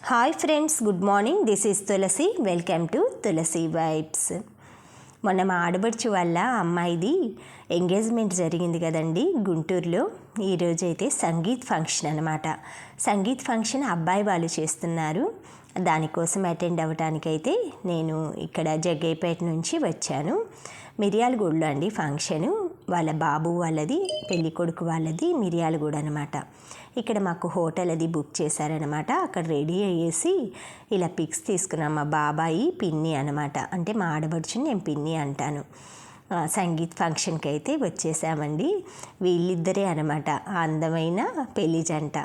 Hi friends, good morning. This is Tulasi. Welcome to Tulasi vibes. మొన్న మా ఆడబడుచు వాళ్ళ అమ్మాయిది ఎంగేజ్మెంట్ జరిగింది కదండి గుంటూరులో. ఈరోజైతే సంగీత్ ఫంక్షన్ అనమాట. సంగీత్ ఫంక్షన్ అబ్బాయి వాళ్ళు చేస్తున్నారు. దానికోసం అటెండ్ అవ్వటానికైతే నేను ఇక్కడ జగ్గయ్యపేట నుంచి వచ్చాను. మిర్యాలగూడలో అండి ఫంక్షను. వాళ్ళ బాబు వాళ్ళది, పెళ్ళి కొడుకు వాళ్ళది మిర్యాలగూడ అనమాట. ఇక్కడ మాకు హోటల్ అది బుక్ చేశారనమాట. అక్కడ రెడీ అయ్యేసి ఇలా పిక్స్ తీసుకున్నాం. మా బాబాయి పిన్ని అనమాట, అంటే మా ఆడబడుచుని నేను పిన్ని అంటాను. సంగీత్ ఫంక్షన్కి అయితే వచ్చేసామండి. వీళ్ళిద్దరే అనమాట అందమైన పెళ్లి జంట.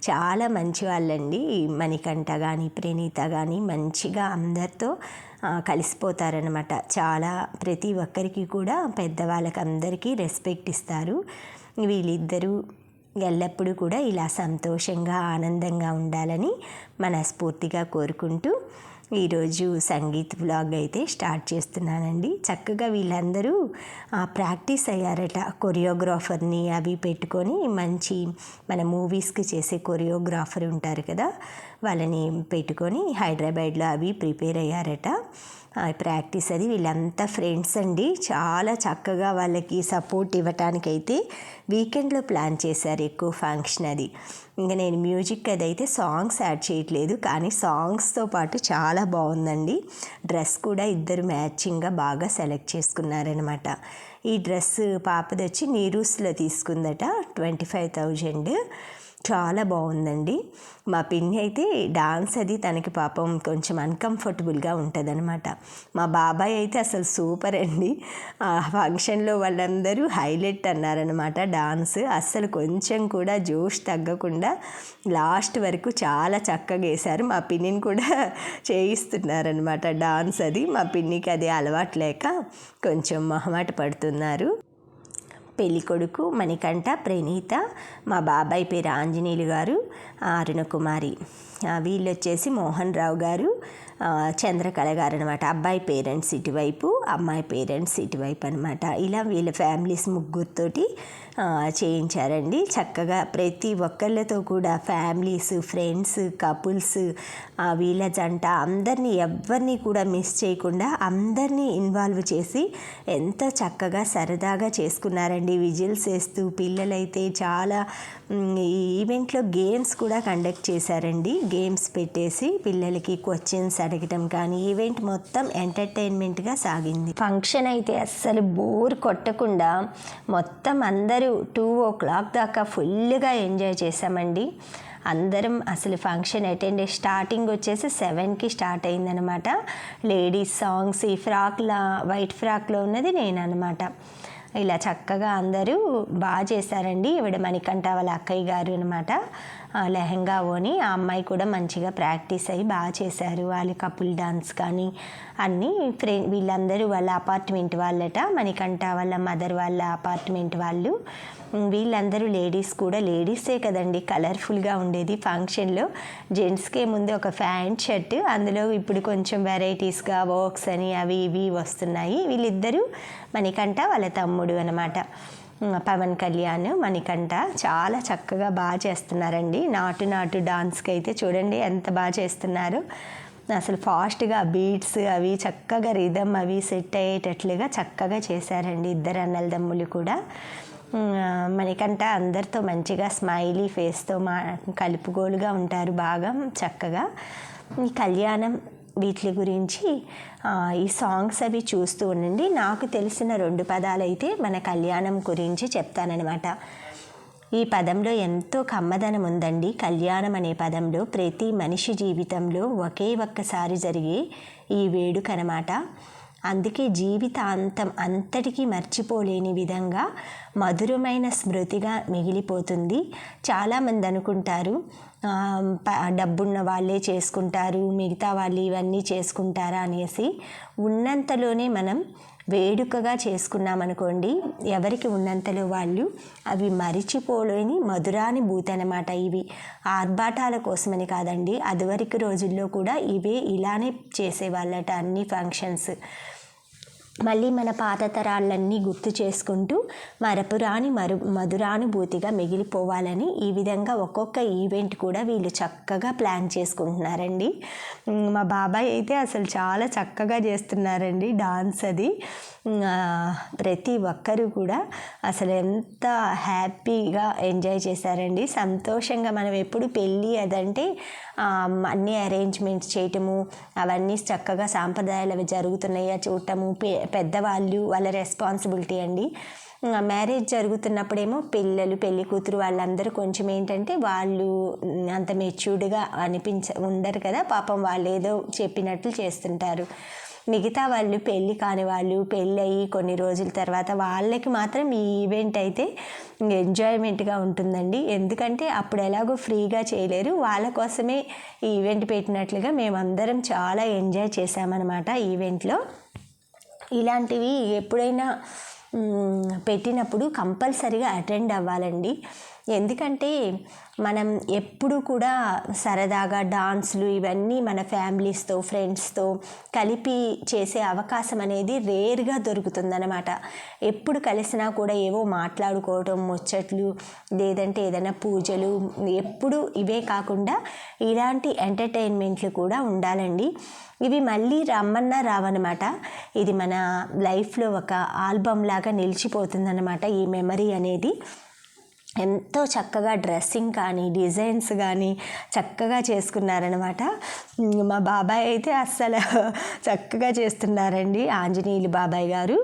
చాలా మంచి వాళ్ళండి. మణికంఠ కానీ ప్రణీత కానీ మంచిగా అందరితో కలిసిపోతారనమాట. చాలా ప్రతి ఒక్కరికి కూడా పెద్దవాళ్ళకి అందరికీ రెస్పెక్ట్ ఇస్తారు. వీళ్ళిద్దరూ ఎల్లప్పుడూ కూడా ఇలా సంతోషంగా ఆనందంగా ఉండాలని మనస్ఫూర్తిగా కోరుకుంటూ ఈరోజు సంగీత్ వ్లాగ్ అయితే స్టార్ట్ చేస్తున్నానండి. చక్కగా వీళ్ళందరూ ప్రాక్టీస్ అయ్యారట. కొరియోగ్రాఫర్ని అవి పెట్టుకొని, మంచి మన మూవీస్కి చేసే కొరియోగ్రాఫర్ ఉంటారు కదా, వాళ్ళని పెట్టుకొని హైదరాబాద్లో అవి ప్రిపేర్ అయ్యారట. ప్రాక్టీస్ అది. వీళ్ళంతా ఫ్రెండ్స్ అండి. చాలా చక్కగా వాళ్ళకి సపోర్ట్ ఇవ్వటానికైతే వీకెండ్లో ప్లాన్ చేశారు ఎక్కువ ఫంక్షన్ అది. ఇంకా నేను మ్యూజిక్ అదైతే సాంగ్స్ యాడ్ చేయట్లేదు, కానీ సాంగ్స్తో పాటు చాలా బాగుందండి. డ్రెస్ కూడా ఇద్దరు మ్యాచింగ్గా బాగా సెలెక్ట్ చేసుకున్నారనమాట. ఈ డ్రెస్ పాపది వచ్చి నీరూస్లో తీసుకుందట, 25,000. చాలా బాగుందండి. మా పిన్ని అయితే డాన్స్ అది తనకి పాపం కొంచెం అన్కంఫర్టబుల్గా ఉంటుందన్నమాట. మా బాబాయ్ అయితే అసలు సూపర్ అండి. ఆ ఫంక్షన్లో వాళ్ళందరూ హైలైట్ అన్నారనమాట. డాన్స్ అస్సలు కొంచెం కూడా జోష్ తగ్గకుండా లాస్ట్ వరకు చాలా చక్కగా వేశారు. మా పిన్నిని కూడా చేయిస్తున్నారనమాట డాన్స్ అది. మా పిన్నికి అది అలవాటు లేక కొంచెం మొహమాట పడుతున్నారు. పెళ్ళికొడుకు మణికంఠ, ప్రణీత, మా బాబాయ్ పేరు ఆంజనేయులు గారు, అరుణకుమారి. వీళ్ళు వచ్చేసి మోహన్ రావు గారు, చంద్రకళ గారు అనమాట. అబ్బాయి పేరెంట్స్ ఇటువైపు, అమ్మాయి పేరెంట్స్ ఇటువైపు అనమాట. ఇలా వీళ్ళ ఫ్యామిలీస్ ముగ్గురితోటి చేయించారండి. చక్కగా ప్రతి ఒక్కళ్ళతో కూడా ఫ్యామిలీస్, ఫ్రెండ్స్, కపుల్స్, వీళ్ళ జంట అందరినీ ఎవరిని కూడా మిస్ చేయకుండా అందరినీ ఇన్వాల్వ్ చేసి ఎంతో చక్కగా సరదాగా చేసుకున్నారండి. విజిల్స్ వేస్తూ పిల్లలైతే చాలా. ఈ ఈవెంట్లో గేమ్స్ కూడా కండక్ట్ చేశారండి. గేమ్స్ పెట్టేసి పిల్లలకి క్వశ్చన్స్ అడగటం కానీ ఈవెంట్ మొత్తం ఎంటర్టైన్మెంట్గా సాగింది. ఫంక్షన్ అయితే అస్సలు బోర్ కొట్టకుండా మొత్తం అందరూ 2 o'clock దాకా ఫుల్గా ఎంజాయ్ చేశామండి. అందరం అసలు ఫంక్షన్ అటెండ్ స్టార్టింగ్ వచ్చేసి 7కి స్టార్ట్ అయిందనమాట. లేడీస్ సాంగ్స్, ఈ ఫ్రాక్లా వైట్ ఫ్రాక్లో ఉన్నది నేను అనమాట. ఇలా చక్కగా అందరూ బాగా చేశారండి. ఈవిడ మణికంఠ వాళ్ళ అక్కయ్య గారు అనమాట. లెహంగా ఓని ఆ అమ్మాయి కూడా మంచిగా ప్రాక్టీస్ అయ్యి బాగా చేశారు. వాళ్ళ కపుల్ డాన్స్ కానీ అన్నీ. వీళ్ళందరూ వాళ్ళ అపార్ట్మెంట్ వాళ్ళట, మణికంఠ వాళ్ళ మదర్ వాళ్ళ అపార్ట్మెంట్ వాళ్ళు. వీళ్ళందరూ లేడీస్ కూడా. లేడీసే కదండి కలర్ఫుల్గా ఉండేది ఫంక్షన్లో. జెంట్స్కే ముందు ఒక ప్యాంట్ షర్ట్, అందులో ఇప్పుడు కొంచెం వెరైటీస్గా వర్క్స్ అని అవి ఇవి వస్తున్నాయి. వీళ్ళిద్దరూ మణికంఠ వాళ్ళ తమ్ముడు అనమాట. పవన్ కళ్యాణ్, మణికంఠ చాలా చక్కగా బాగా చేస్తున్నారండి. నాటు డాన్స్కి అయితే చూడండి ఎంత బాగా చేస్తున్నారు. అసలు ఫాస్ట్గా బీట్స్ అవి చక్కగా రిథమ్ అవి సెట్ అయ్యేటట్లుగా చక్కగా చేశారండి ఇద్దరు అన్నలదమ్ములు కూడా. మణికంఠ అందరితో మంచిగా స్మైలీ ఫేస్తో కలుపుగోలుగా ఉంటారు బాగా చక్కగా. ఈ కళ్యాణం వీటి గురించి ఈ సాంగ్స్ అవి చూస్తూ ఉండండి. నాకు తెలిసిన 2 పదాలు అయితే మన కళ్యాణం గురించి చెప్తానన్నమాట. ఈ పదంలో ఎంతో కమ్మదనం ఉందండి. కళ్యాణం అనే పదంలో ప్రతి మనిషి జీవితంలో ఒక్కసారి జరిగే ఈ వేడుక అన్నమాట. అందుకే జీవితాంతం అంతటికీ మర్చిపోలేని విధంగా మధురమైన స్మృతిగా మిగిలిపోతుంది. చాలామంది అనుకుంటారు డబ్బున్న వాళ్ళే చేసుకుంటారు, మిగతా వాళ్ళు ఇవన్నీ చేసుకుంటారా అనేసి. ఉన్నంతలోనే మనం వేడుకగా చేసుకున్నామనుకోండి, ఎవరికి ఉన్నంతలో వాళ్ళు అవి మరిచిపోలేని మధురానుభూతి అన్నమాట. ఇవి ఆర్భాటాల కోసమని కాదండి, అదివరకు రోజుల్లో కూడా ఇవే ఇలానే చేసేవాళ్ళట అన్ని ఫంక్షన్స్. మళ్ళీ మన పాత తరాలన్నీ గుర్తు చేసుకుంటూ మరపురాని మధురానుభూతిగా మిగిలిపోవాలని ఈ విధంగా ఒక్కొక్క ఈవెంట్ కూడా వీళ్ళు చక్కగా ప్లాన్ చేసుకుంటున్నారండి. మా బాబాయ్ అయితే అసలు చాలా చక్కగా చేస్తున్నారండి డాన్స్ అది. ప్రతి ఒక్కరూ కూడా అసలు ఎంత హ్యాపీగా ఎంజాయ్ చేశారండి. సంతోషంగా మనం ఎప్పుడు పెళ్ళి అదంటే అన్ని అరేంజ్మెంట్స్ చేయటము, అవన్నీ చక్కగా సాంప్రదాయాలు అవి జరుగుతున్నాయా చూడటము, పెద్దవాళ్ళు వాళ్ళ రెస్పాన్సిబిలిటీ అండి. మ్యారేజ్ జరుగుతున్నప్పుడేమో పిల్లలు పెళ్లి కూతురు వాళ్ళందరూ కొంచెం ఏంటంటే వాళ్ళు అంత మెచ్యూర్డ్గా ఉండరు కదా, పాపం వాళ్ళు ఏదో చెప్పినట్లు చేస్తుంటారు. మిగతా వాళ్ళు పెళ్ళి కాని వాళ్ళు పెళ్ళి అయ్యి కొన్ని రోజుల తర్వాత వాళ్ళకి మాత్రం ఈ ఈవెంట్ అయితే ఎంజాయ్మెంట్గా ఉంటుందండి. ఎందుకంటే అప్పుడు ఎలాగో ఫ్రీగా చేయలేరు, వాళ్ళ కోసమే ఈ ఈవెంట్ పెట్టినట్లుగా మేమందరం చాలా ఎంజాయ్ చేసామన్నమాట ఈవెంట్లో. ఇలాంటివి ఎప్పుడైనా పెట్టినప్పుడు కంపల్సరీగా అటెండ్ అవ్వాలండి. ఎందుకంటే మనం ఎప్పుడు కూడా సరదాగా డాన్స్లు ఇవన్నీ మన ఫ్యామిలీస్తో ఫ్రెండ్స్తో కలిపి చేసే అవకాశం అనేది రేర్గా దొరుకుతుందన్నమాట. ఎప్పుడు కలిసినా కూడా ఏవో మాట్లాడుకోవటం, ముచ్చట్లు, లేదంటే ఏదైనా పూజలు, ఎప్పుడు ఇవే కాకుండా ఇలాంటి ఎంటర్టైన్మెంట్లు కూడా ఉండాలండి. ఇవి మళ్ళీ రమ్మన్నా రావన్నమాట. ఇది మన లైఫ్లో ఒక ఆల్బమ్ లాగా నిలిచిపోతుందన్నమాట ఈ మెమరీ అనేది. ఎంతో చక్కగా డ్రెస్సింగ్ కానీ డిజైన్స్ కానీ చక్కగా చేసుకున్నారనమాట. మా బాబాయ్ అయితే అస్సలు చక్కగా చేస్తున్నారండి. ఆంజనేయులు బాబాయ్ గారు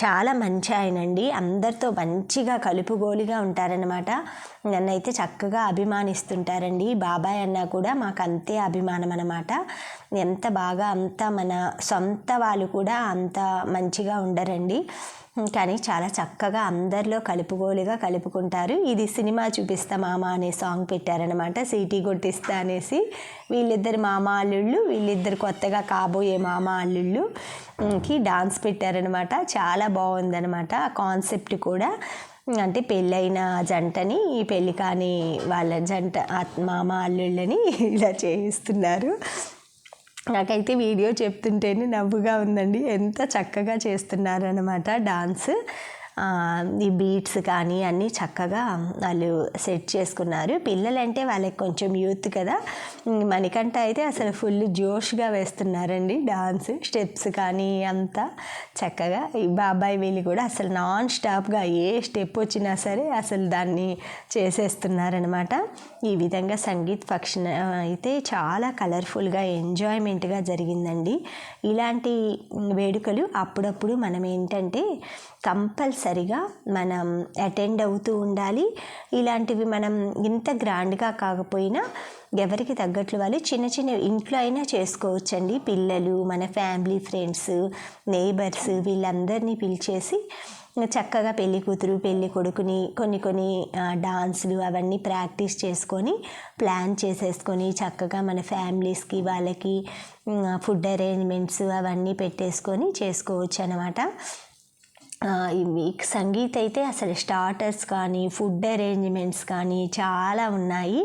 చాలా మంచి ఆయనండి, అందరితో మంచిగా కలుపుగోలుగా ఉంటారనమాట. నన్నైతే చక్కగా అభిమానిస్తుంటారండి. బాబాయ్ అన్నా కూడా మాకు అంతే అభిమానం అనమాట. ఎంత బాగా అంత మన సొంత వాళ్ళు కూడా అంత మంచిగా ఉండరండి, కానీ చాలా చక్కగా అందరిలో కలుపుగోలుగా కలుపుకుంటారు. ఇది సినిమా చూపిస్తా మామ అనే సాంగ్ పెట్టారనమాట, సీటీ కొట్టిస్తా అనేసి. వీళ్ళిద్దరు మామ అల్లుళ్ళు, వీళ్ళిద్దరు కొత్తగా కాబోయే మామ అల్లుళ్ళుకి డాన్స్ పెట్టారనమాట. చాలా బాగుందనమాట ఆ కాన్సెప్ట్ కూడా. అంటే పెళ్ళైన జంటని పెళ్ళి కాని వాళ్ళ జంట మామ అల్లుళ్ళని ఇలా చేయిస్తున్నారు. నాకైతే వీడియో చెప్తుంటేనే నవ్వుగా ఉందండి, ఎంత చక్కగా చేస్తున్నారనమాట డాన్స్. ఈ బీట్స్ కానీ అన్నీ చక్కగా వాళ్ళు సెట్ చేసుకున్నారు. పిల్లలంటే వాళ్ళకి కొంచెం యూత్ కదా, మణికంఠ అయితే అసలు ఫుల్ జోష్గా వేస్తున్నారండి డాన్స్, స్టెప్స్ కానీ అంతా చక్కగా. ఈ బాబాయ్ వీళ్ళు కూడా అసలు నాన్ స్టాప్గా ఏ స్టెప్ వచ్చినా సరే అసలు దాన్ని చేసేస్తున్నారనమాట. ఈ విధంగా సంగీత్ ఫంక్షన్ అయితే చాలా కలర్ఫుల్గా ఎంజాయ్మెంట్గా జరిగిందండి. ఇలాంటి వేడుకలు అప్పుడప్పుడు మనం ఏంటంటే కంపల్సరిగా మనం అటెండ్ అవుతూ ఉండాలి. ఇలాంటివి మనం ఇంత గ్రాండ్గా కాకపోయినా ఎవరికి తగ్గట్లు వాళ్ళు చిన్న చిన్న ఇంట్లో అయినా చేసుకోవచ్చండి. పిల్లలు, మన ఫ్యామిలీ, ఫ్రెండ్స్, నైబర్స్ వీళ్ళందరినీ పిలిచేసి చక్కగా పెళ్లి కూతురు పెళ్లి కొడుకుని కొన్ని డాన్సులు అవన్నీ ప్రాక్టీస్ చేసుకొని ప్లాన్ చేసేసుకొని చక్కగా మన ఫ్యామిలీస్కి వాళ్ళకి ఫుడ్ అరేంజ్మెంట్స్ అవన్నీ పెట్టేసుకొని చేసుకోవచ్చు అన్నమాట. ఈ సంగీత్ అయితే అసలు స్టార్టర్స్ కానీ ఫుడ్ అరేంజ్మెంట్స్ కానీ చాలా ఉన్నాయి.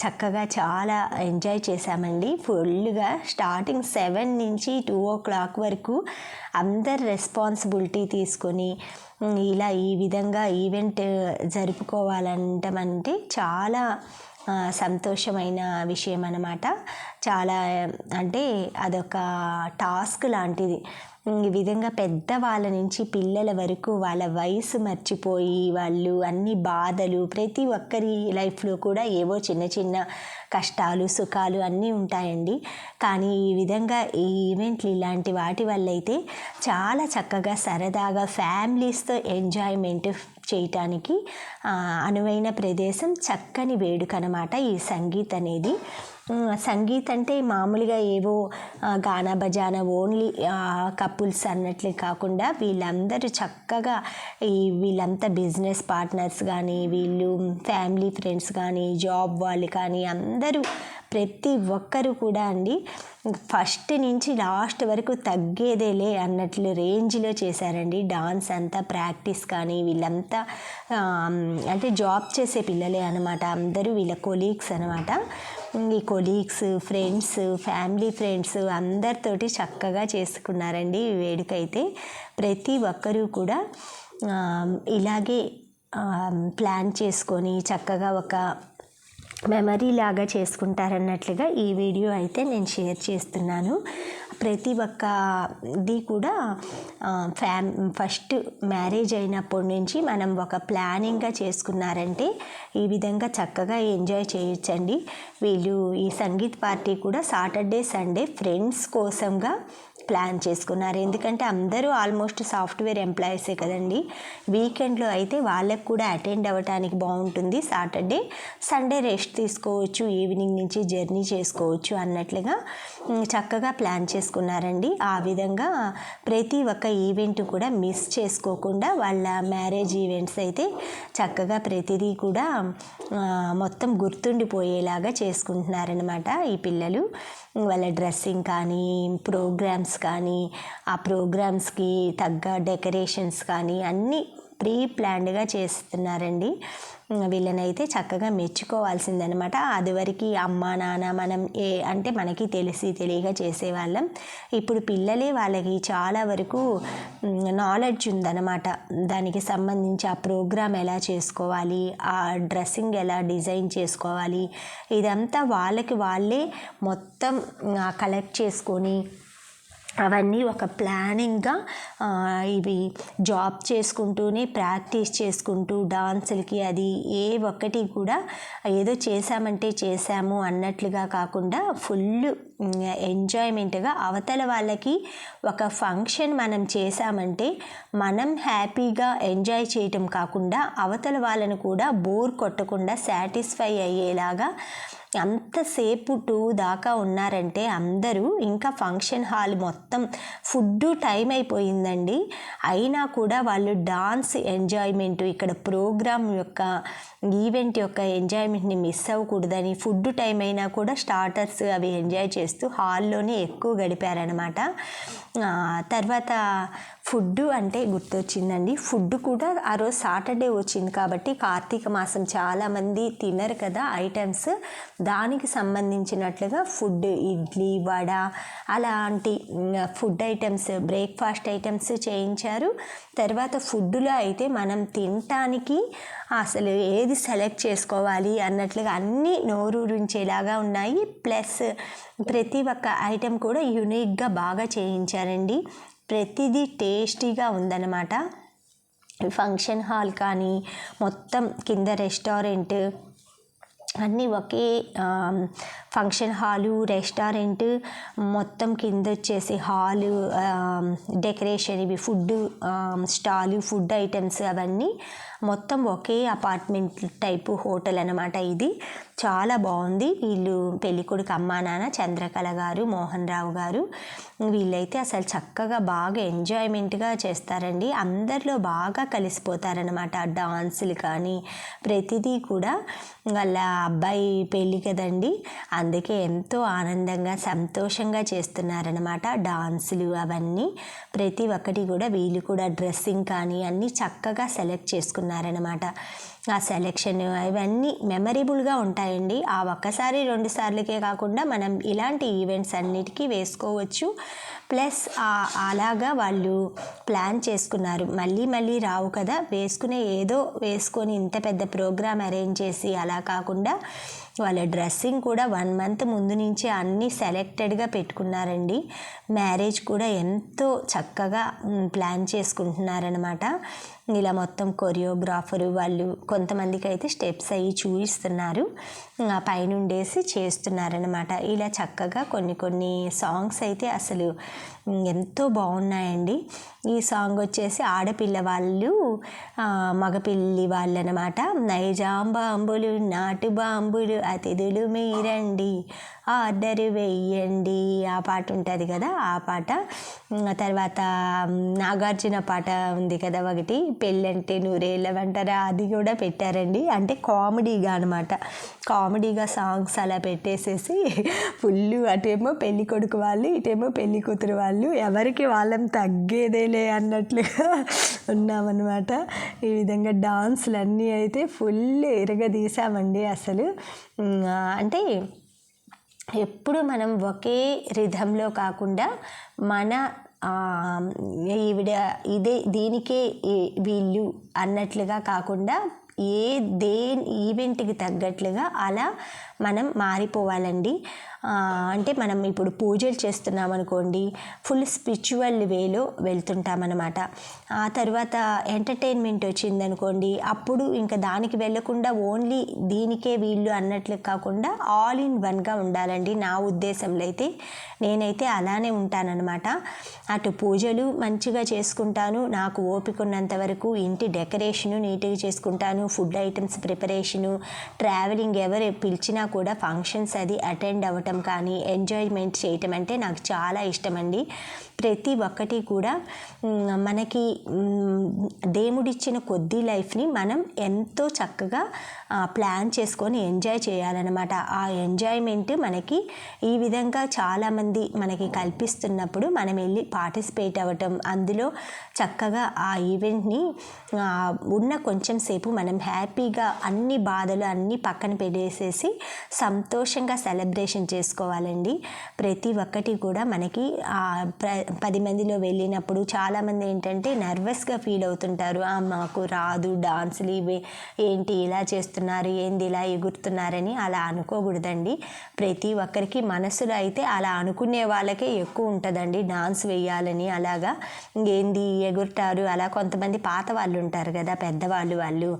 చక్కగా చాలా ఎంజాయ్ చేశామండి ఫుల్గా. స్టార్టింగ్ 7 నుంచి 2 o'clock వరకు అందరు రెస్పాన్సిబిలిటీ తీసుకొని ఇలా ఈ విధంగా ఈవెంట్ జరుపుకోవాలంటే చాలా సంతోషమైన విషయం అన్నమాట. చాలా అంటే అదొక టాస్క్ లాంటిది. ఈ విధంగా పెద్దవాళ్ళ నుంచి పిల్లల వరకు వాళ్ళ వయసు మర్చిపోయి వాళ్ళు అన్ని బాధలు, ప్రతి ఒక్కరి లైఫ్లో కూడా ఏవో చిన్న చిన్న కష్టాలు సుఖాలు అన్నీ ఉంటాయండి. కానీ ఈ విధంగా ఈ ఈవెంట్లు ఇలాంటి వాటి వల్ల అయితే చాలా చక్కగా సరదాగా ఫ్యామిలీస్తో ఎంజాయ్మెంట్ చేయటానికి అనువైన ప్రదేశం, చక్కని వేడుక అన్నమాట ఈ సంగీత్ అనేది. సంగీత్ అంటే మామూలుగా ఏవో గానా బజానా ఓన్లీ కపుల్స్ అన్నట్లే కాకుండా వీళ్ళందరూ చక్కగా వీళ్ళంతా బిజినెస్ పార్ట్నర్స్ కానీ వీళ్ళు ఫ్యామిలీ ఫ్రెండ్స్ కానీ జాబ్ వాళ్ళు కానీ అందరూ ప్రతి ఒక్కరు కూడా అండి ఫస్ట్ నుంచి లాస్ట్ వరకు తగ్గేదేలే అన్నట్లు రేంజ్లో చేశారండి డాన్స్ అంతా. ప్రాక్టీస్ కానీ వీళ్ళంతా అంటే జాబ్ చేసే పిల్లలే అనమాట, అందరూ వీళ్ళ కొలీగ్స్ అనమాట. ఈ కొలీగ్స్, ఫ్రెండ్స్, ఫ్యామిలీ ఫ్రెండ్స్ అందరితోటి చక్కగా చేసుకున్నారండి ఈ వేడుక అయితే. ప్రతి ఒక్కరూ కూడా ఇలాగే ప్లాన్ చేసుకొని చక్కగా ఒక మెమరీ లాగా చేసుకుంటారన్నట్లుగా ఈ వీడియో అయితే నేను షేర్ చేస్తున్నాను. ప్రతి ఒక్కది కూడా ఫస్ట్ మ్యారేజ్ అయినప్పటి నుంచి మనం ఒక ప్లానింగ్గా చేసుకున్నారంటే ఈ విధంగా చక్కగా ఎంజాయ్ చేయొచ్చండి. వీళ్ళు ఈ సంగీత్ పార్టీ కూడా సాటర్డే సండే ఫ్రెండ్స్ కోసంగా ప్లాన్ చేసుకున్నారు. ఎందుకంటే అందరూ ఆల్మోస్ట్ సాఫ్ట్వేర్ ఎంప్లాయీసే కదండి. వీకెండ్లో అయితే వాళ్ళకు కూడా అటెండ్ అవ్వటానికి బాగుంటుంది. సాటర్డే సండే రెస్ట్ తీసుకోవచ్చు, ఈవినింగ్ నుంచి జర్నీ చేసుకోవచ్చు అన్నట్లుగా చక్కగా ప్లాన్ చేసుకున్నారండి. ఆ విధంగా ప్రతి ఒక్క ఈవెంట్ కూడా మిస్ చేసుకోకుండా వాళ్ళ మ్యారేజ్ ఈవెంట్స్ అయితే చక్కగా ప్రతిదీ కూడా మొత్తం గుర్తుండిపోయేలాగా చేసుకుంటున్నారనమాట ఈ పిల్లలు. వాళ్ళ డ్రెస్సింగ్ కానీ, ప్రోగ్రామ్స్ కానీ, ఆ ప్రోగ్రామ్స్కి తగ్గ డెకరేషన్స్ కానీ అన్నీ ప్రీ ప్లాన్డ్గా చేస్తున్నారండి. వీళ్ళనైతే చక్కగా మెచ్చుకోవాల్సిందనమాట. అదివరకు అమ్మ నాన్న మనం అంటే మనకి తెలియక చేసేవాళ్ళం. ఇప్పుడు పిల్లలే వాళ్ళకి చాలా వరకు నాలెడ్జ్ ఉందన్నమాట. దానికి సంబంధించి ఆ ప్రోగ్రామ్ ఎలా చేసుకోవాలి, ఆ డ్రెస్సింగ్ ఎలా డిజైన్ చేసుకోవాలి, ఇదంతా వాళ్ళే మొత్తం కలెక్ట్ చేసుకొని అవన్నీ ఒక ప్లానింగ్గా ఇవి జాబ్ చేసుకుంటూనే ప్రాక్టీస్ చేసుకుంటూ డాన్సులకి అది ఏ ఒక్కటి కూడా ఏదో చేశామంటే చేశాము అన్నట్లుగా కాకుండా ఫుల్ ఎంజాయ్మెంట్గా అవతల వాళ్ళకి ఒక ఫంక్షన్ మనం చేశామంటే మనం హ్యాపీగా ఎంజాయ్ చేయటం కాకుండా అవతల వాళ్ళను కూడా బోర్ కొట్టకుండా సాటిస్ఫై అయ్యేలాగా అంతసేపు 2 దాకా ఉన్నారంటే అందరూ. ఇంకా ఫంక్షన్ హాల్ మొత్తం ఫుడ్ టైం అయిపోయిందండి. అయినా కూడా వాళ్ళు డాన్స్ ఎంజాయ్మెంట్, ఇక్కడ ప్రోగ్రామ్ యొక్క ఈవెంట్ యొక్క ఎంజాయ్మెంట్ని మిస్ అవ్వకూడదని ఫుడ్ టైం అయినా కూడా స్టార్టర్స్ అవి ఎంజాయ్ చేస్తూ హాల్లోనే ఎక్కువ గడిపారనమాట. తర్వాత ఫుడ్ అంటే గుర్తొచ్చిందండి. ఫుడ్ కూడా ఆ రోజు సాటర్డే వచ్చింది కాబట్టి కార్తీక మాసం చాలామంది తినరు కదా ఐటమ్స్, దానికి సంబంధించినట్లుగా ఫుడ్ ఇడ్లీ, వడ అలాంటి ఫుడ్ ఐటమ్స్, బ్రేక్ఫాస్ట్ ఐటమ్స్ చేయించారు. తర్వాత ఫుడ్లో అయితే మనం తినటానికి అసలు ఏది సెలెక్ట్ చేసుకోవాలి అన్నట్లుగా అన్నీ నోరూరించేలాగా ఉన్నాయి. ప్లస్ ప్రతి ఒక్క ఐటెం కూడా యూనిక్గా బాగా చేయించారండి. ప్రతిదీ టేస్టీగా ఉందన్నమాట. ఫంక్షన్ హాల్ కానీ మొత్తం కింద రెస్టారెంట్ అన్నీ ఒకే ఫంక్షన్ హాలు, రెస్టారెంట్ మొత్తం కింద వచ్చేసి హాలు, డెకరేషన్, ఇవి ఫుడ్ స్టాలు, ఫుడ్ ఐటమ్స్ అవన్నీ మొత్తం ఒకే అపార్ట్మెంట్ టైపు హోటల్ అనమాట. ఇది చాలా బాగుంది. వీళ్ళు పెళ్ళికొడుకు అమ్మా నాన్న చంద్రకళ గారు, మోహన్ రావు గారు, వీళ్ళైతే అసలు చక్కగా బాగా ఎంజాయ్మెంట్గా చేస్తారండి. అందరిలో బాగా కలిసిపోతారనమాట. డాన్సులు కానీ ప్రతిదీ కూడా వాళ్ళ అబ్బాయి పెళ్ళి కదండి, అందుకే ఎంతో ఆనందంగా సంతోషంగా చేస్తున్నారనమాట. డాన్సులు అవన్నీ ప్రతి ఒక్కటి కూడా వీళ్ళు కూడా డ్రెస్సింగ్ కానీ అన్నీ చక్కగా సెలెక్ట్ చేసుకున్నారనమాట. ఆ సెలెక్షన్ ఇవన్నీ మెమరబుల్గా ఉంటాయండి. ఆ ఒక్కసారి 2 సార్లకే కాకుండా మనం ఇలాంటి ఈవెంట్స్ అన్నిటికీ వేసుకోవచ్చు. ప్లస్ అలాగా వాళ్ళు ప్లాన్ చేసుకున్నారు. మళ్ళీ రావు కదా, ఏదో వేసుకొని ఇంత పెద్ద ప్రోగ్రామ్ అరేంజ్ చేసి అలా కాకుండా వాళ్ళ డ్రెస్సింగ్ కూడా 1 మంత్ ముందు నుంచి అన్నీ సెలెక్టెడ్గా పెట్టుకున్నారండి. మ్యారేజ్ కూడా ఎంతో చక్కగా ప్లాన్ చేసుకుంటున్నారనమాట. ఇలా మొత్తం కొరియోగ్రాఫరు వాళ్ళు కొంతమందికి అయితే స్టెప్స్ అయ్యి చూపిస్తున్నారు, పైనుండేసి చేస్తున్నారనమాట. ఇలా చక్కగా కొన్ని సాంగ్స్ అయితే అసలు ఎంతో బాగున్నాయండి. ఈ సాంగ్ వచ్చేసి ఆడపిల్ల వాళ్ళు మగపిల్లి వాళ్ళు అనమాట. నైజాం బాంబులు, నాటు బాంబులు, అతిథులు మీరండి, ఆర్డర్ వెయ్యండి, ఆ పాట ఉంటుంది కదా, ఆ పాట. తర్వాత నాగార్జున పాట ఉంది కదా ఒకటి, పెళ్ళంటే నూరేళ్ళ వంటరా, అది కూడా పెట్టారండి. అంటే కామెడీగా అనమాట, కామెడీగా సాంగ్స్ అలా పెట్టేసేసి ఫుల్ అటేమో పెళ్ళి కొడుకు వాళ్ళు, ఇటేమో పెళ్ళి కూతురు వాళ్ళు, ఎవరికి వాళ్ళం తగ్గేదేలే అన్నట్లుగా ఉన్నామన్నమాట. ఈ విధంగా డాన్సులు అన్నీ అయితే ఫుల్ ఇరగదీసామండి. అసలు అంటే ఎప్పుడు మనం ఒకే రిధంలో కాకుండా మన ఈవిడ దీనికే వీళ్ళు అన్నట్లుగా కాకుండా ఈవెంట్కి తగ్గట్లుగా అలా మనం మారిపోవాలండి. అంటే మనం ఇప్పుడు పూజలు చేస్తున్నాం అనుకోండి, ఫుల్ స్పిరిచువల్ వేలో వెళ్తుంటామన్నమాట. ఆ తర్వాత ఎంటర్టైన్మెంట్ వచ్చిందనుకోండి, అప్పుడు ఇంకా దానికి వెళ్ళకుండా ఓన్లీ దీనికే వీళ్ళు అన్నట్లు కాకుండా ఆల్ ఇన్ వన్గా ఉండాలండి. నా ఉద్దేశంలో అయితే నేనైతే అలానే ఉంటానన్నమాట. అటు పూజలు మంచిగా చేసుకుంటాను, నాకు ఓపిక ఉన్నంత వరకు ఇంటి డెకరేషను నీట్గా చేసుకుంటాను, ఫుడ్ ఐటమ్స్ ప్రిపరేషను, ట్రావెలింగ్ ఎవరు పిలిచినా కూడా ఫంక్షన్స్ అది అటెండ్ అవ్వటం కానీ ఎంజాయ్మెంట్ చేయటం అంటే నాకు చాలా ఇష్టమండి. ప్రతి ఒక్కటి కూడా మనకి దేవుడిచ్చిన కొద్ది లైఫ్ని మనం ఎంతో చక్కగా ప్లాన్ చేసుకొని ఎంజాయ్ చేయాలన్నమాట. ఆ ఎంజాయ్మెంట్ మనకి ఈ విధంగా చాలామంది మనకి కల్పిస్తున్నప్పుడు మనం వెళ్ళి పార్టిసిపేట్ అవ్వటం, అందులో చక్కగా ఆ ఈవెంట్ని ఉన్న కొంచెం సేపు మనం హ్యాపీగా అన్ని బాధలు అన్నీ పక్కన పెట్టేసేసి సంతోషంగా సెలబ్రేషన్ చేసుకోవాలండి. ప్రతి ఒక్కటి కూడా మనకి 10 మందిలో వెళ్ళినప్పుడు చాలామంది ఏంటంటే నర్వస్గా ఫీల్ అవుతుంటారు. మాకు రాదు డాన్సులు, ఇవి ఏంటి ఇలా చేస్తున్నారు, ఏంది ఇలా ఎగురుతున్నారని. అలా అనుకోకూడదండి. ప్రతి ఒక్కరికి మనసులో అయితే అలా అనుకునే వాళ్ళకే ఎక్కువ ఉంటుందండి డాన్స్ వేయాలని. అలాగా ఏంది ఎగురుతారు అలా. కొంతమంది పాత వాళ్ళు ఉంటారు కదా పెద్దవాళ్ళు, వాళ్ళు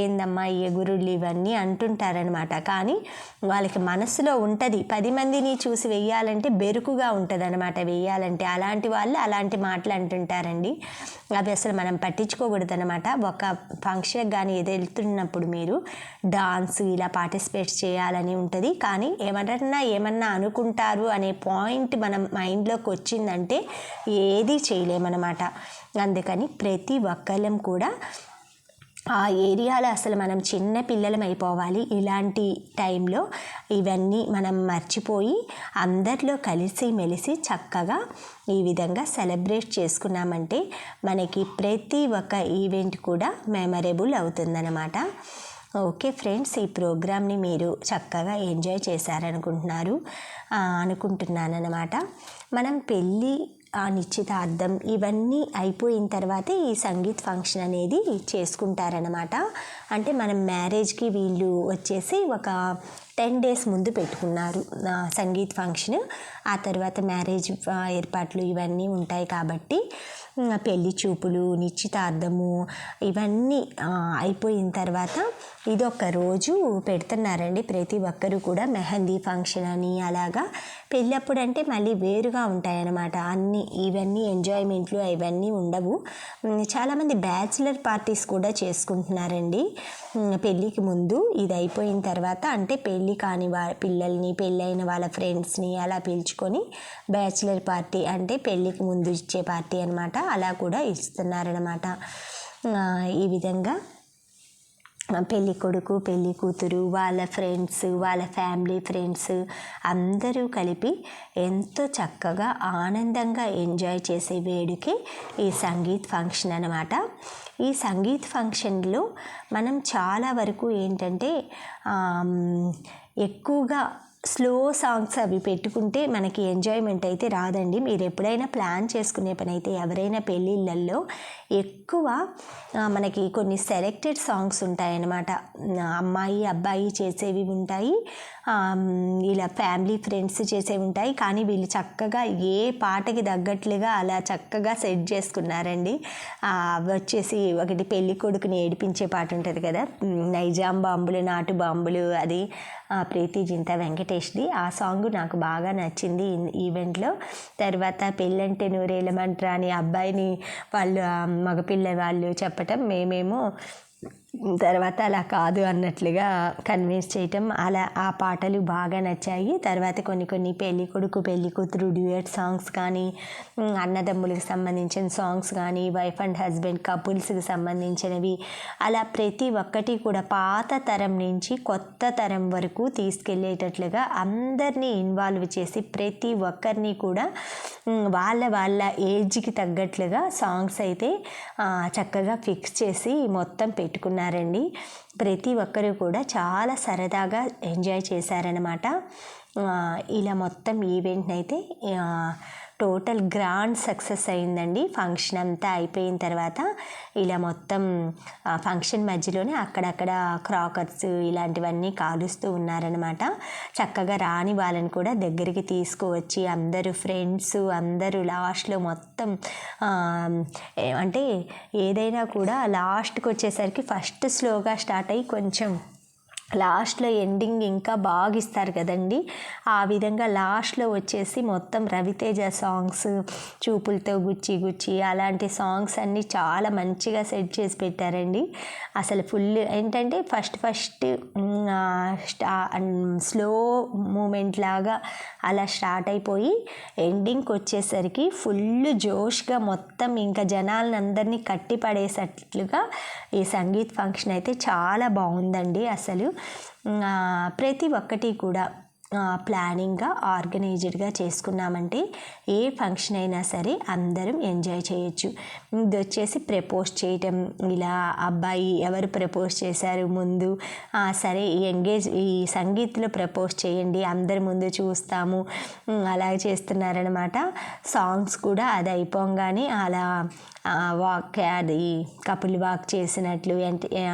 ఏందమ్మా ఎగురుళ్ళు ఇవన్నీ అంటుంటారనమాట. కానీ వాళ్ళకి మనసులో ఉంటుంది 10 మందిని చూసి వెయ్యాలంటే బెరుకుగా ఉంటుంది అనమాట వెయ్యాలంటే. అలాంటి వాళ్ళు అలాంటి మాటలు అంటుంటారండి. అవి అసలు మనం పట్టించుకోకూడదు అనమాట. ఒక ఫంక్షన్కి కానీ ఏదో వెళ్తున్నప్పుడు మీరు డాన్స్ ఇలా పార్టిసిపేట్ చేయాలని ఉంటుంది. కానీ ఏమన్నా అనుకుంటారు అనే పాయింట్ మనం మైండ్లోకి వచ్చిందంటే ఏది చేయలేమన్నమాట. అందుకని ప్రతి ఒక్కళ్ళం కూడా ఆ ఏరియాలో అసలు మనం చిన్న పిల్లలం అయిపోవాలి. ఇలాంటి టైంలో ఇవన్నీ మనం మర్చిపోయి అందరిలో కలిసి మెలిసి చక్కగా ఈ విధంగా సెలబ్రేట్ చేసుకున్నామంటే మనకి ప్రతి ఒక్క ఈవెంట్ కూడా మెమరబుల్ అవుతుందన్నమాట. ఓకే ఫ్రెండ్స్, ఈ ప్రోగ్రామ్ని మీరు చక్కగా ఎంజాయ్ అనుకుంటున్నానమాట. మనం పెళ్ళి నిశ్చితార్థం ఇవన్నీ అయిపోయిన తర్వాతే ఈ సంగీత్ ఫంక్షన్ అనేది చేసుకుంటారనమాట. అంటే మనం మ్యారేజ్కి వీళ్ళు వచ్చేసి ఒక 10 days ముందు పెట్టుకున్నారు సంగీత్ ఫంక్షన్. ఆ తర్వాత మ్యారేజ్ ఏర్పాట్లు ఇవన్నీ ఉంటాయి కాబట్టి పెళ్లి చూపులు, నిశ్చితార్థము ఇవన్నీ అయిపోయిన తర్వాత ఇదొక రోజు పెడుతున్నారండి. ప్రతి ఒక్కరు కూడా మెహందీ ఫంక్షన్ అని అలాగా. పెళ్ళప్పుడు అంటే మళ్ళీ వేరుగా ఉంటాయన్నమాట. ఇవన్నీ ఎంజాయ్మెంట్లు ఇవన్నీ ఉండవు. చాలామంది బ్యాచిలర్ పార్టీస్ కూడా చేసుకుంటున్నారండి పెళ్ళికి ముందు. ఇది అయిపోయిన తర్వాత అంటే పెళ్ళి కాని పిల్లల్ని, పెళ్ళైన వాళ్ళ ఫ్రెండ్స్ని అలా పిలుచుకొని బ్యాచిలర్ పార్టీ అంటే పెళ్ళికి ముందు ఇచ్చే పార్టీ అనమాట. అలా కూడా ఇస్తున్నారనమాట. ఈ విధంగా పెళ్ళి కొడుకు, పెళ్ళి కూతురు, వాళ్ళ ఫ్రెండ్స్, వాళ్ళ ఫ్యామిలీ ఫ్రెండ్స్ అందరూ కలిపి ఎంతో చక్కగా ఆనందంగా ఎంజాయ్ చేసే వేడుకే ఈ సంగీత్ ఫంక్షన్ అనమాట. ఈ సంగీత్ ఫంక్షన్లో మనం చాలా వరకు ఏంటంటే ఎక్కువగా స్లో సాంగ్స్ అవి పెట్టుకుంటే మనకి ఎంజాయ్మెంట్ అయితే రాదండి. మీరు ఎప్పుడైనా ప్లాన్ చేసుకునే పని అయితే ఎవరైనా పెళ్ళిళ్ళల్లో ఎక్కువ మనకి కొన్ని సెలెక్టెడ్ సాంగ్స్ ఉంటాయన్నమాట. అమ్మాయి అబ్బాయి చేసేవి ఉంటాయి, ఇలా ఫ్యామిలీ ఫ్రెండ్స్ చేసేవి ఉంటాయి. కానీ వీళ్ళు చక్కగా ఏ పాటకి తగ్గట్లుగా అలా చక్కగా సెట్ చేసుకున్నారండి. వచ్చేసి ఒకటి పెళ్ళి కొడుకుని ఏడిపించే పాట ఉంటుంది కదా, నైజాం బాంబులు నాటు బాంబులు, అది ప్రీతి జింతా వెంకటేష్ది. ఆ సాంగ్ నాకు బాగా నచ్చింది ఈవెంట్లో. తర్వాత పెళ్ళంటే నూరేళ్ళమంట్రా అని అబ్బాయిని వాళ్ళు మగపిల్ల వాళ్ళు చెప్పటం, మేమేమో తర్వాత అలా కాదు అన్నట్లుగా కన్విన్స్ చేయటం, అలా ఆ పాటలు బాగా నచ్చాయి. తర్వాత కొన్ని పెళ్ళి కొడుకు పెళ్ళి కూతురు డ్యూయట్ సాంగ్స్ కానీ, అన్నదమ్ములకు సంబంధించిన సాంగ్స్ కానీ, వైఫ్ అండ్ హస్బెండ్ కపుల్స్కి సంబంధించినవి, అలా ప్రతి ఒక్కటి కూడా పాత తరం నుంచి కొత్త తరం వరకు తీసుకెళ్ళేటట్లుగా అందరినీ ఇన్వాల్వ్ చేసి ప్రతి ఒక్కరిని కూడా వాళ్ళ ఏజ్కి తగ్గట్లుగా సాంగ్స్ అయితే చక్కగా ఫిక్స్ చేసి మొత్తం పెట్టుకున్నారండి. ప్రతి ఒక్కరు కూడా చాలా సరదాగా ఎంజాయ్ చేశారనమాట. ఇలా మొత్తం ఈవెంట్ని అయితే టోటల్ గ్రాండ్ సక్సెస్ అయిందండి. ఫంక్షన్ అంతా అయిపోయిన తర్వాత ఇలా మొత్తం ఫంక్షన్ మధ్యలోనే అక్కడక్కడ క్రాకర్స్ ఇలాంటివన్నీ కాలుస్తూ ఉన్నారనమాట. చక్కగా రాని వాళ్ళని కూడా దగ్గరికి తీసుకువచ్చి అందరూ ఫ్రెండ్స్ అందరూ లాస్ట్లో మొత్తం అంటే ఏదైనా కూడా లాస్ట్కి వచ్చేసరికి ఫస్ట్ స్లోగా స్టార్ట్ అయ్యి కొంచెం లాస్ట్లో ఎండింగ్ ఇంకా బాగా ఇస్తారు కదండి. ఆ విధంగా లాస్ట్లో వచ్చేసి మొత్తం రవితేజ సాంగ్స్, చూపులతో గుచ్చి గుచ్చి అలాంటి సాంగ్స్ అన్నీ చాలా మంచిగా సెట్ చేసి పెట్టారండి. అసలు ఫుల్ ఏంటంటే ఫస్ట్ స్లో మూమెంట్ లాగా అలా స్టార్ట్ అయిపోయి ఎండింగ్కి వచ్చేసరికి ఫుల్ జోష్గా మొత్తం ఇంకా జనాలను అందరినీ కట్టి పడేసేటట్లుగా ఈ సంగీత్ ఫంక్షన్ అయితే చాలా బాగుందండి. అసలు ప్రతి ఒక్కటి కూడా ప్లానింగ్గా ఆర్గనైజ్డ్గా చేసుకున్నామంటే ఏ ఫంక్షన్ అయినా సరే అందరం ఎంజాయ్ చేయొచ్చు. ఇది వచ్చేసి ప్రపోజ్ చేయటం, ఇలా అబ్బాయి ఎవరు ప్రపోజ్ చేశారు ముందు, సరే ఈ సంగీత్లో ప్రపోజ్ చేయండి అందరి ముందు చూస్తాము అలా చేస్తున్నారనమాట. సాంగ్స్ కూడా అది అయిపోగానే అలా వాక్ అది కపుల్ వాక్ చేసినట్లు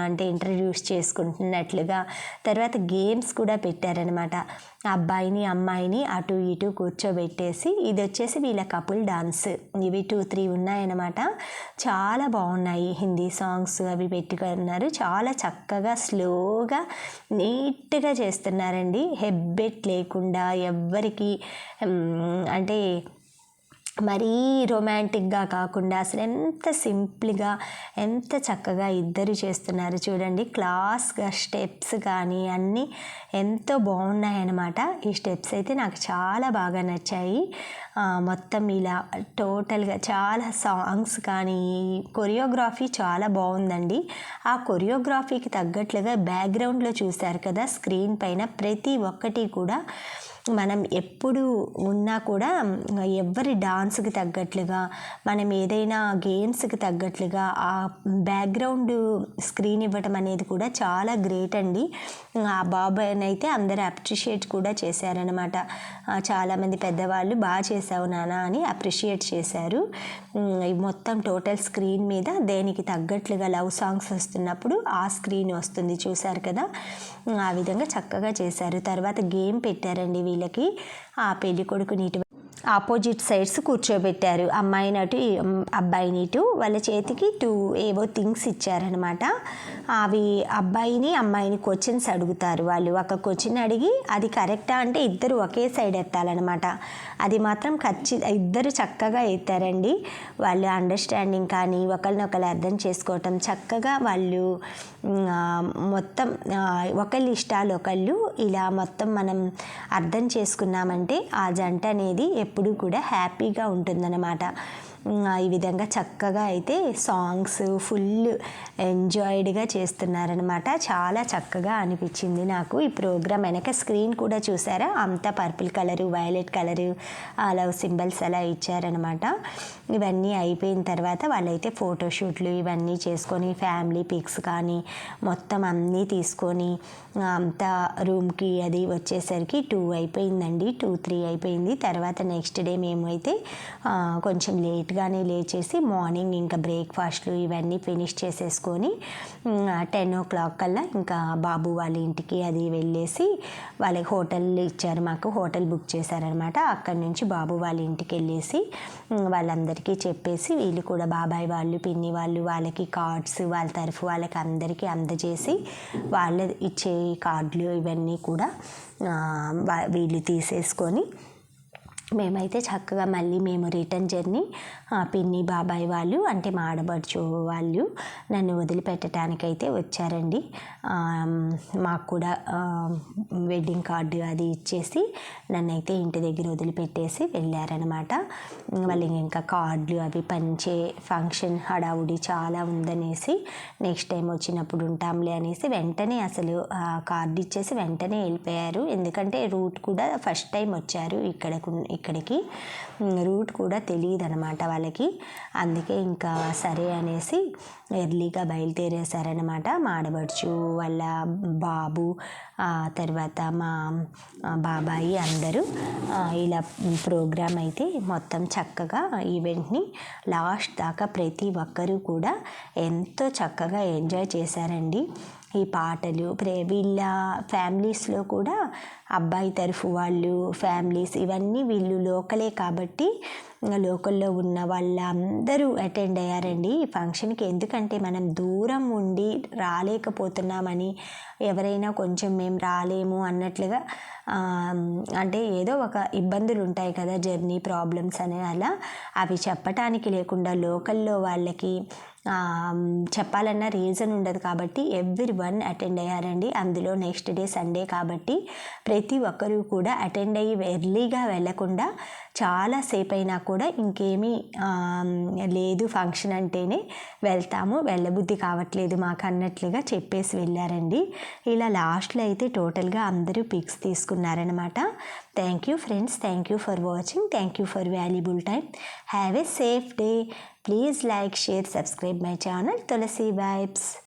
అంటే ఇంట్రడ్యూస్ చేసుకుంటున్నట్లుగా తర్వాత గేమ్స్ కూడా పెట్టారనమాట. అబ్బాయిని అమ్మాయిని అటు ఇటు కూర్చోబెట్టేసి ఇది వచ్చేసి వీళ్ళ కపుల్ డాన్స్, ఇవి 2-3 ఉన్నాయన్నమాట. చాలా బాగున్నాయి. హిందీ సాంగ్స్ అవి పెట్టుకున్నారు. చాలా చక్కగా స్లోగా నీట్గా చేస్తున్నారండి. హెబ్బెట్ లేకుండా ఎవ్వరికి అంటే మరీ రొమాంటిక్గా కాకుండా అసలు ఎంత సింపుల్గా ఎంత చక్కగా ఇద్దరు చేస్తున్నారు చూడండి. క్లాస్గా స్టెప్స్ కానీ అన్నీ ఎంతో బాగున్నాయన్నమాట. ఈ స్టెప్స్ అయితే నాకు చాలా బాగా నచ్చాయి. మొత్తం ఇలా టోటల్గా చాలా సాంగ్స్ కానీ కొరియోగ్రఫీ చాలా బాగుందండి. ఆ కొరియోగ్రఫీకి తగ్గట్లుగా బ్యాక్గ్రౌండ్లో చూశారు కదా స్క్రీన్ పైన ప్రతి ఒక్కటి కూడా మనం ఎప్పుడు ఉన్నా కూడా ఎవరి డాన్స్కి తగ్గట్లుగా మనం ఏదైనా గేమ్స్కి తగ్గట్లుగా ఆ బ్యాక్గ్రౌండ్ స్క్రీన్ ఇవ్వటం అనేది కూడా చాలా గ్రేట్ అండి. ఆ బాబాయ్ని అయితే అందరూ అప్రిషియేట్ కూడా చేశారనమాట. చాలామంది పెద్దవాళ్ళు బాగా చేసావు నాన్న అని అప్రిషియేట్ చేశారు. మొత్తం టోటల్ స్క్రీన్ మీద దేనికి తగ్గట్లుగా లవ్ సాంగ్స్ వస్తున్నప్పుడు ఆ స్క్రీన్ వస్తుంది చూశారు కదా. ఆ విధంగా చక్కగా చేశారు. తర్వాత గేమ్ పెట్టారండి వీళ్ళకి. ఆ పెళ్లి కొడుకుని ఆపోజిట్ సైడ్స్ కూర్చోబెట్టారు. అమ్మాయిని అటు అబ్బాయిని ఇటు, వాళ్ళ చేతికి 2 ఏవో థింగ్స్ ఇచ్చారనమాట. అవి అబ్బాయిని అమ్మాయిని క్వశ్చన్స్ అడుగుతారు. వాళ్ళు ఒక క్వశ్చన్ అడిగి అది కరెక్టా అంటే ఇద్దరు ఒకే సైడ్ ఎత్తాలన్నమాట. అది మాత్రం ఇద్దరు చక్కగా ఎత్తారండి. వాళ్ళు అండర్స్టాండింగ్ కానీ ఒకరినొకరు అర్థం చేసుకోవటం చక్కగా వాళ్ళు మొత్తం ఒకళ్ళ ఇష్టాలు ఒకళ్ళు ఇలా మొత్తం మనం అర్థం చేసుకున్నామంటే ఆ జంట అనేది ఎప్పుడూ కూడా హ్యాపీగా ఉంటుందన్నమాట. ఈ విధంగా చక్కగా అయితే సాంగ్స్ ఫుల్ ఎంజాయిడ్గా చేస్తున్నారనమాట. చాలా చక్కగా అనిపించింది నాకు ఈ ప్రోగ్రామ్. వెనక స్క్రీన్ కూడా చూసారా, అంతా purple colour violet colour love symbols అలా ఇచ్చారనమాట. ఇవన్నీ అయిపోయిన తర్వాత వాళ్ళైతే ఫోటోషూట్లు ఇవన్నీ చేసుకొని ఫ్యామిలీ పిక్స్ కానీ మొత్తం అన్నీ తీసుకొని అంతా రూమ్కి అది వచ్చేసరికి 2 అయిపోయిందండి. 2-3 అయిపోయింది. తర్వాత నెక్స్ట్ డే మేము అయితే కొంచెం లేట్గానే లేచేసి మార్నింగ్ ఇంకా బ్రేక్ఫాస్ట్లు ఇవన్నీ ఫినిష్ చేసేసుకొని 10 o'clock కల్లా ఇంకా బాబు వాళ్ళ ఇంటికి అది వెళ్ళేసి వాళ్ళకి హోటల్ ఇచ్చారు, మాకు హోటల్ బుక్ చేశారనమాట. అక్కడి నుంచి బాబు వాళ్ళ ఇంటికి వెళ్ళేసి వాళ్ళందరికీ చెప్పేసి వీళ్ళు కూడా బాబాయ్ వాళ్ళు పిన్ని వాళ్ళు వాళ్ళకి కార్డ్స్ వాళ్ళ తరఫు వాళ్ళకి అందరికీ అందజేసి వాళ్ళ ఇచ్చే కార్డులు ఇవన్నీ కూడా వీళ్ళు తీసేసుకొని మేమైతే చక్కగా మళ్ళీ మేము రిటర్న్ జర్నీ పిన్ని బాబాయ్ వాళ్ళు అంటే మా ఆడబడుచు వాళ్ళు నన్ను వదిలిపెట్టడానికైతే వచ్చారండి. మాకు కూడా వెడ్డింగ్ కార్డు అది ఇచ్చేసి నన్నైతే ఇంటి దగ్గర వదిలిపెట్టేసి వెళ్ళారనమాట. మళ్ళీ ఇంకా కార్డులు అవి పంచే ఫంక్షన్ హడావుడి చాలా ఉందనేసి నెక్స్ట్ టైం వచ్చినప్పుడు ఉంటాంలే అనేసి వెంటనే అసలు కార్డు ఇచ్చేసి వెంటనే వెళ్ళిపోయారు. ఎందుకంటే రూట్ కూడా ఫస్ట్ టైం వచ్చారు ఇక్కడికి. రూట్ కూడా తెలియదు అనమాట వాళ్ళకి. అందుకే ఇంకా సరే అనేసి ఎర్లీగా బయలుదేరేశారనమాట. మా ఆడబడుచు వాళ్ళ బాబు, తర్వాత మా బాబాయి అందరూ ఇలా ప్రోగ్రామ్ అయితే మొత్తం చక్కగా ఈవెంట్ని లాస్ట్ దాకా ప్రతి ఒక్కరూ కూడా ఎంతో చక్కగా ఎంజాయ్ చేశారండి. ఈ పాటలు వీళ్ళ ఫ్యామిలీస్లో కూడా అబ్బాయి తరఫు వాళ్ళు ఫ్యామిలీస్ ఇవన్నీ వీళ్ళు లోకలే కాబట్టి లోకల్లో ఉన్న వాళ్ళందరూ అటెండ్ అయ్యారండి ఈ ఫంక్షన్కి. ఎందుకంటే మనం దూరం ఉండి రాలేకపోతున్నామని, ఎవరైనా కొంచెం మేము రాలేము అన్నట్లుగా అంటే ఏదో ఒక ఇబ్బందులు ఉంటాయి కదా, జర్నీ ప్రాబ్లమ్స్ అనే అలా, అవి చెప్పటానికి లేకుండా లోకల్లో వాళ్ళకి చెప్పాలన్న రీజన్ ఉండదు కాబట్టి ఎవ్రీవన్ అటెండ్ అయ్యారండి. అందులో నెక్స్ట్ డే సండే కాబట్టి ప్రతి ఒక్కరూ కూడా అటెండ్ అయ్యి ఎర్లీగా వెళ్ళకుండా చాలాసేపు అయినా కూడా ఇంకేమీ లేదు, ఫంక్షన్ అంటేనే వెళ్తాము, వెళ్ళబుద్ధి కావట్లేదు మాకు అన్నట్లుగా చెప్పేసి వెళ్ళారండి. ఇలా లాస్ట్లో అయితే టోటల్గా అందరూ పిక్స్ తీసుకున్నారనమాట. Thank you friends, thank you for watching, thank you for valuable time. Have a safe day. Please like, share, subscribe my channel Tulasi Vibes.